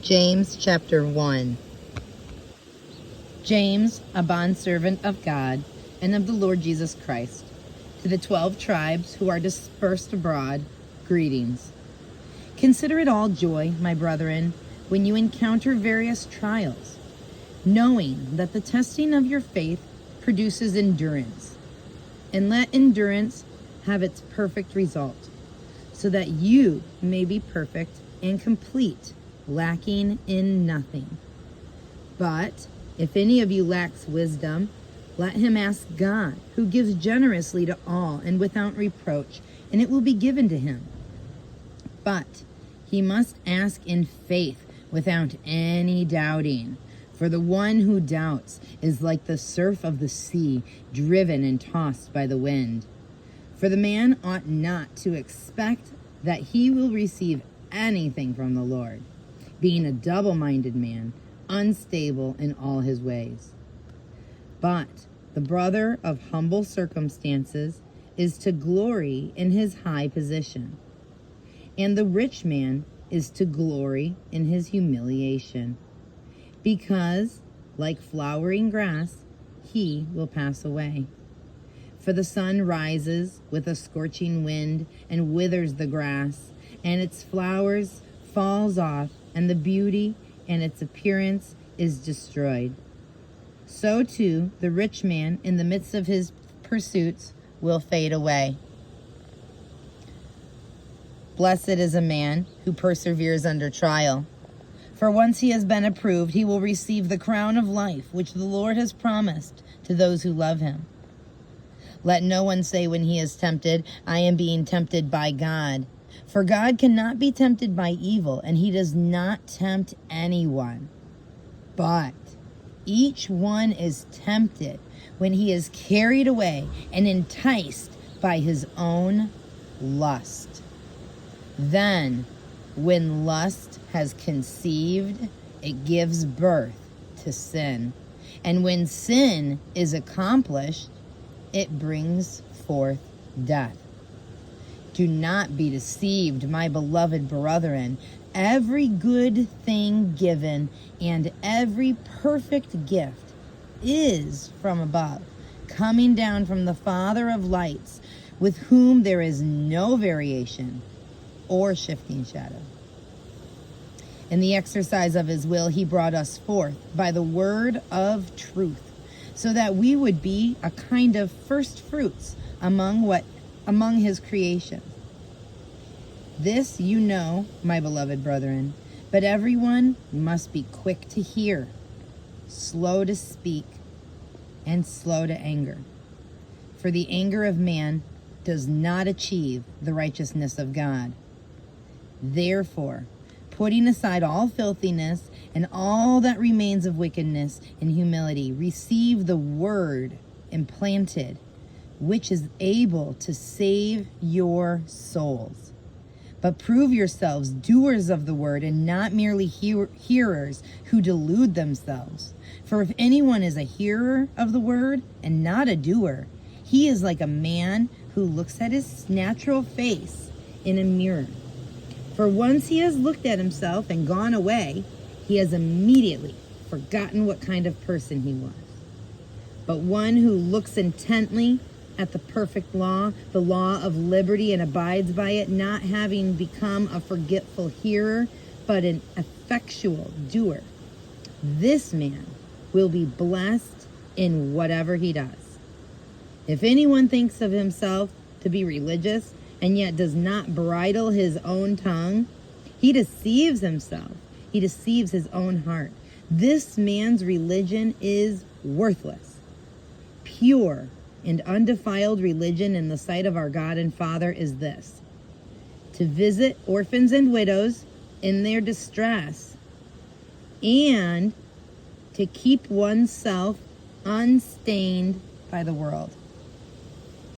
James chapter 1. James, a bondservant of God and of the Lord Jesus Christ, to the 12 tribes who are dispersed abroad, greetings. Consider it all joy, my brethren, when you encounter various trials, knowing that the testing of your faith produces endurance. And let endurance have its perfect result, so that you may be perfect and complete, lacking in nothing. But if any of you lacks wisdom, let him ask God, who gives generously to all and without reproach, and it will be given to him. But he must ask in faith, without any doubting. For the one who doubts is like the surf of the sea, driven and tossed by the wind. For the man ought not to expect that he will receive anything from the Lord, being a double-minded man, unstable in all his ways. But the brother of humble circumstances is to glory in his high position, and the rich man is to glory in his humiliation, because, like flowering grass, he will pass away. For the sun rises with a scorching wind and withers the grass, and its flowers falls off, and the beauty and its appearance is destroyed. So too the rich man in the midst of his pursuits will fade away. Blessed is a man who perseveres under trial. For once he has been approved, he will receive the crown of life, which the Lord has promised to those who love him. Let no one say when he is tempted, I am being tempted by God. For God cannot be tempted by evil, and he does not tempt anyone. But each one is tempted when he is carried away and enticed by his own lust. Then, when lust has conceived, it gives birth to sin. And when sin is accomplished, it brings forth death. Do not be deceived, my beloved brethren. Every good thing given and every perfect gift is from above, coming down from the Father of lights, with whom there is no variation or shifting shadow. In the exercise of his will, he brought us forth by the word of truth, so that we would be a kind of first fruits among his creation. This you know, my beloved brethren, but everyone must be quick to hear, slow to speak, and slow to anger. For the anger of man does not achieve the righteousness of God. Therefore, putting aside all filthiness and all that remains of wickedness and humility, receive the word implanted, which is able to save your souls. But prove yourselves doers of the word, and not merely hearers who delude themselves. For if anyone is a hearer of the word and not a doer, he is like a man who looks at his natural face in a mirror. For once he has looked at himself and gone away, he has immediately forgotten what kind of person he was. But one who looks intently at the perfect law, the law of liberty, and abides by it, not having become a forgetful hearer, but an effectual doer, this man will be blessed in whatever he does. If anyone thinks of himself to be religious, and yet does not bridle his own tongue, he deceives himself. He deceives his own heart. This man's religion is worthless. Pure and undefiled religion in the sight of our God and Father is this: to visit orphans and widows in their distress, and to keep oneself unstained by the world.